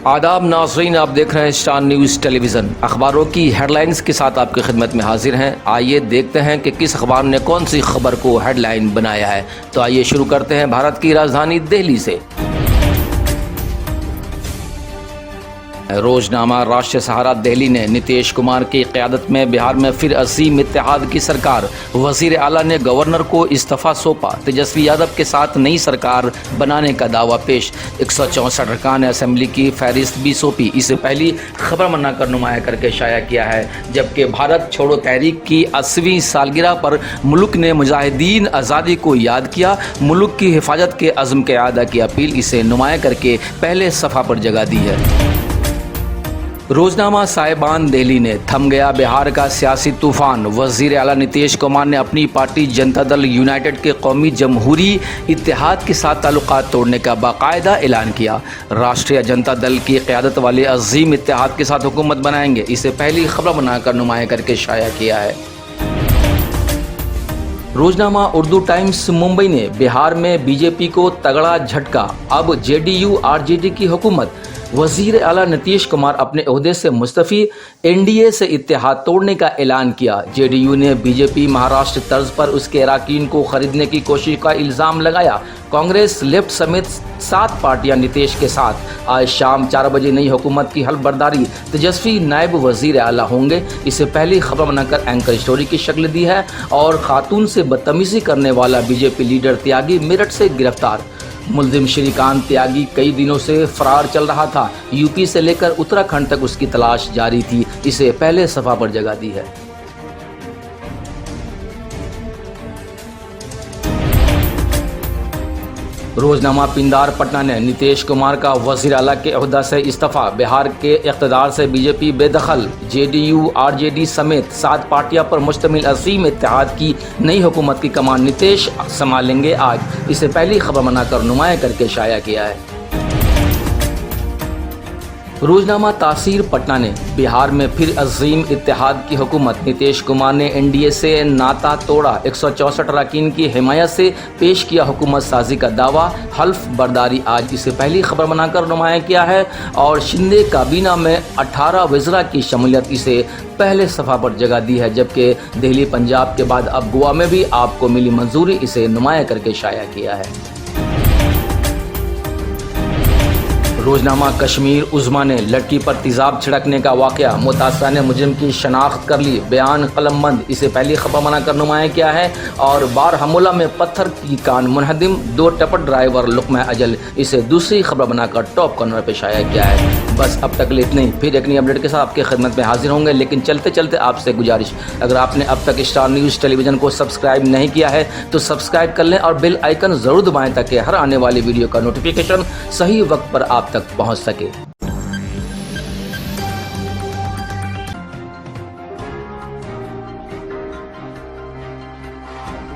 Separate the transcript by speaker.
Speaker 1: आदाब नाज़रीन, आप देख रहे हैं स्टार न्यूज़ टेलीविज़न। अखबारों की हेडलाइंस के साथ आपकी खिदमत में हाजिर हैं। आइए देखते हैं कि किस अखबार ने कौन सी खबर को हेडलाइन बनाया है। तो आइए शुरू करते हैं भारत की राजधानी दिल्ली से। रोजनामा राष्ट्रीय सहारा दिल्ली ने नीतीश कुमार की क़यादत में बिहार में फिर अज़ीम इत्तेहाद की सरकार, वज़ीर आला ने गवर्नर को इस्तीफ़ा सौंपा, तेजस्वी यादव के साथ नई सरकार बनाने का दावा पेश, 164 अरकान असेंबली की फहरिस्त भी सौंपी। इससे पहली खबर बनाकर नुमाया करके शाया किया है। जबकि भारत छोड़ो तहरीक की 80वीं सालगिरह पर मुल्क ने मुजाहिदीन आज़ादी को याद किया, मुल्क की हिफाजत के अज़्म के अदा की अपील, इसे नुमाया करके पहले सफ़ा पर जगह दी है। रोजनामा साहिबान दिल्ली ने थम गया बिहार का सियासी तूफान, वज़ीर आला नीतीश कुमार ने अपनी पार्टी जनता दल यूनाइटेड के कौमी जमहूरी इत्तेहाद के साथ ताल्लुकात तोड़ने का बाकायदा ऐलान किया। राष्ट्रीय जनता दल की क़यादत वाले अज़ीम इत्तेहाद के साथ हुकूमत बनाएंगे, इसे पहली खबर बनाकर नुमाया करके शाया किया है। रोजनामा उर्दू टाइम्स मुंबई ने बिहार में बीजेपी को तगड़ा झटका, अब जेडीयू आरजेडी की हुकूमत, वज़ीर आला नीतीश कुमार अपने ओहदे से मुस्तफ़ी, एनडीए से इत्तेहाद तोड़ने का ऐलान किया। जेडीयू ने बीजेपी महाराष्ट्र तर्ज पर उसके अराकीन को खरीदने की कोशिश का इल्ज़ाम लगाया। कांग्रेस, लेफ्ट समेत 7 पार्टियां नीतीश के साथ। आज शाम 4 बजे नई हुकूमत की हल्फ बर्दारी, तेजस्वी नायब वज़ीर आला होंगे, इसे पहली खबर बनाकर एंकर स्टोरी की शक्ल दी है। और खातून से बदतमीज़ी करने वाला बीजेपी लीडर त्यागी मेरठ से गिरफ्तार। मुलजिम श्रीकांत त्यागी कई दिनों से फरार चल रहा था। यूपी से लेकर उत्तराखंड तक उसकी तलाश जारी थी, इसे पहले सफ़ा पर जगह दी है। रोजनामा पिंदार पटना ने नीतीश कुमार का वज़ीर आला के ओहदा से इस्तीफ़ा, बिहार के इक़्तिदार से बीजेपी बेदखल, जेडीयू आरजेडी समेत 7 पार्टियां पर मुश्तमिल अज़ीम इत्तेहाद की नई हुकूमत की कमान नीतीश संभालेंगे आज, इसे पहली खबर बनाकर नुमाया करके शाया किया है। रोजनामा तासीर पटना ने बिहार में फिर अज़ीम इत्तेहाद की हुकूमत, नीतीश कुमार ने एनडीए से नाता तोड़ा, 164 अरकान की हिमायत से पेश किया हुकूमत साजी का दावा, हल्फ बर्दारी आज, इसे पहली खबर बनाकर नुमाया किया है। और शिंदे काबीना में 18 वज़रा की शमूलियत, इसे पहले सफ़ा पर जगह दी है। जबकि दिल्ली पंजाब के बाद अब गोवा में भी आपको मिली मंजूरी, इसे नुमाया करके शाया किया है। रोजनामा कश्मीर उज़्मा ने लड़की पर तेज़ाब छिड़कने का वाक़या, मुतासिरा ने मुजरिम की शनाख्त कर ली, बयान कलमबंद, इसे पहली खबर बनाकर नुमाया किया है। और बारहमुला में पत्थर की कान मुनहदिम, 2 टपर ड्राइवर लुक़मा अजल, इसे दूसरी खबर बनाकर टॉप कॉर्नर पर शाया किया है। बस अब तक इतना ही, फिर एक नई अपडेट के साथ आपकी खिदमत में हाजिर होंगे। लेकिन चलते चलते आपसे गुजारिश, अगर आपने अब तक स्टार न्यूज़ टेलीविज़न को सब्सक्राइब नहीं किया है तो सब्सक्राइब कर लें और बेल आइकन ज़रूर दबाएं ताकि हर आने वाली वीडियो का नोटिफिकेशन सही वक्त पर आप तक पहुंच सके।